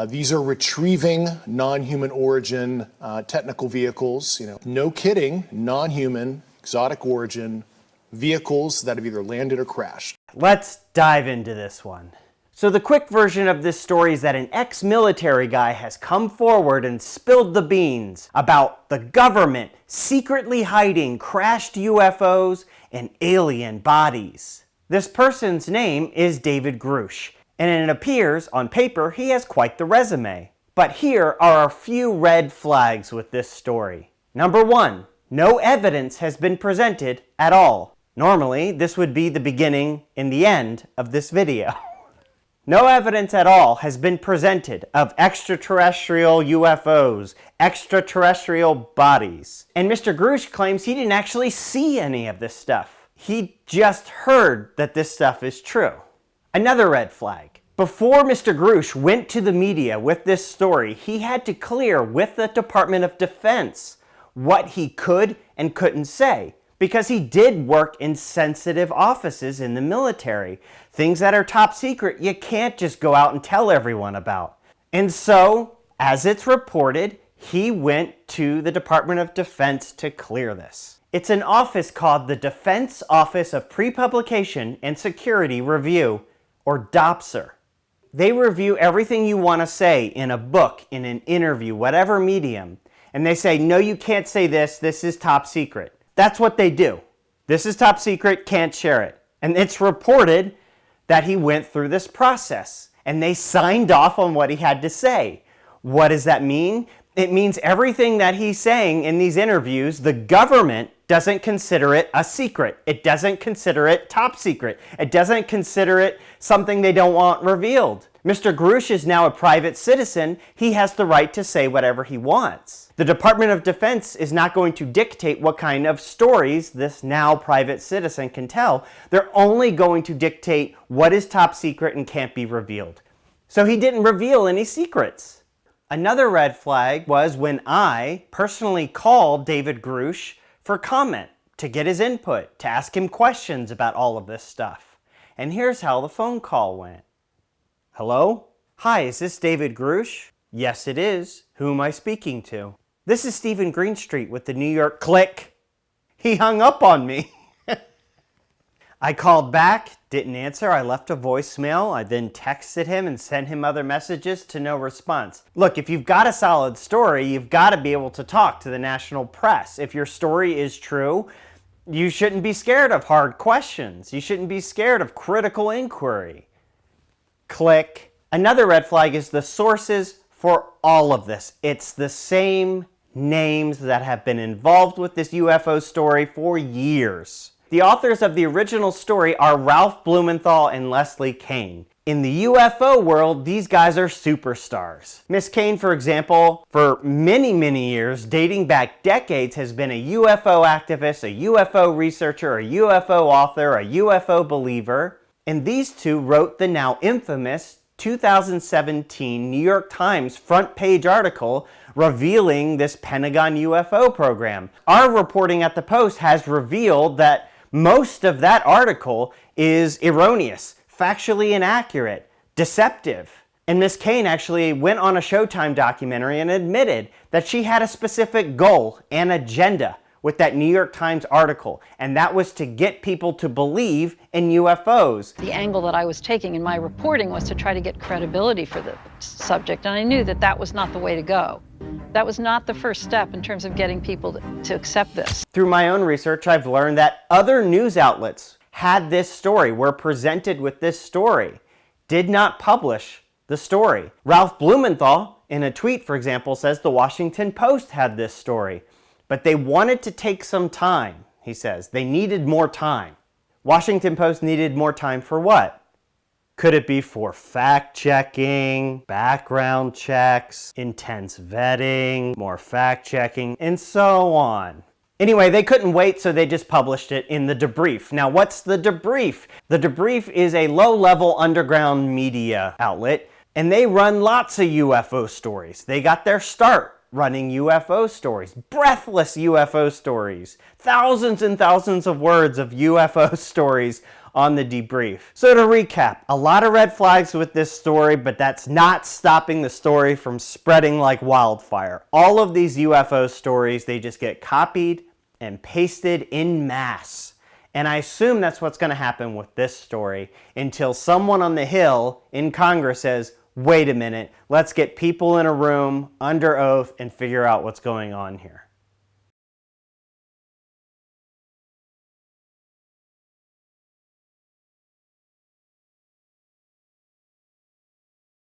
These are retrieving non-human origin technical vehicles. No kidding, non-human, exotic origin vehicles that have either landed or crashed. Let's dive into this one. So the quick version of this story is that an ex-military guy has come forward and spilled the beans about the government secretly hiding crashed UFOs and alien bodies. This person's name is David Grusch, and it appears on paper he has quite the resume. But here are a few red flags with this story. Number 1, no evidence has been presented at all. Normally, this would be the beginning and the end of this video. No evidence at all has been presented of extraterrestrial UFOs, extraterrestrial bodies. And Mr. Grusch claims he didn't actually see any of this stuff. He just heard that this stuff is true. Another red flag. Before Mr. Grusch went to the media with this story, he had to clear with the Department of Defense what he could and couldn't say, because he did work in sensitive offices in the military. Things that are top secret, you can't just go out and tell everyone about. And so, as it's reported, he went to the Department of Defense to clear this. It's an office called the Defense Office of Pre-Publication and Security Review, or DOPSR. They review everything you want to say in a book, in an interview, whatever medium. And they say, no, you can't say this, this is top secret. That's what they do. This is top secret, can't share it. And it's reported that he went through this process and they signed off on what he had to say. What does that mean? It means everything that he's saying in these interviews, the government doesn't consider it a secret. It doesn't consider it top secret. It doesn't consider it something they don't want revealed. Mr. Grusch is now a private citizen. He has the right to say whatever he wants. The Department of Defense is not going to dictate what kind of stories this now private citizen can tell. They're only going to dictate what is top secret and can't be revealed. So he didn't reveal any secrets. Another red flag was when I personally called David Grusch for comment, to get his input, to ask him questions about all of this stuff. And here's how the phone call went. Hello? Hi, is this David Grusch? Yes, it is. Who am I speaking to? This is Stephen Greenstreet with the New York Click. He hung up on me. I called back, didn't answer. I left a voicemail. I then texted him and sent him other messages to no response. Look, if you've got a solid story, you've got to be able to talk to the national press. If your story is true, you shouldn't be scared of hard questions. You shouldn't be scared of critical inquiry. Click. Another red flag is the sources for all of this. It's the same names that have been involved with this UFO story for years. The authors of the original story are Ralph Blumenthal and Leslie Kean. In the UFO world, these guys are superstars. Miss Kean, for example, for many years, dating back decades, has been a UFO activist, a UFO researcher, a UFO author, a UFO believer. And these two wrote the now infamous 2017 New York Times front page article revealing this Pentagon UFO program. Our reporting at the Post has revealed that most of that article is erroneous, factually inaccurate, deceptive. And Miss Kean actually went on a Showtime documentary and admitted that she had a specific goal and agenda with that New York Times article, and that was to get people to believe in UFOs. The angle that I was taking in my reporting was to try to get credibility for the subject, and I knew that that was not the way to go. That was not the first step in terms of getting people to accept this. Through my own research, I've learned that other news outlets had this story, were presented with this story, did not publish the story. Ralph Blumenthal, in a tweet, for example, says the Washington Post had this story, but they wanted to take some time, he says. They needed more time. Washington Post needed more time for what? Could it be for fact-checking, background checks, intense vetting, more fact-checking, and so on? Anyway, they couldn't wait, so they just published it in the Debrief. Now, what's the Debrief? The Debrief is a low-level underground media outlet, and they run lots of UFO stories. They got their start running UFO stories, breathless UFO stories, thousands and thousands of words of UFO stories on the debrief. So to recap, a lot of red flags with this story, but that's not stopping the story from spreading like wildfire. All of these UFO stories, they just get copied and pasted en masse. And I assume that's what's going to happen with this story until someone on the Hill in Congress says, wait a minute, let's get people in a room under oath and figure out what's going on here.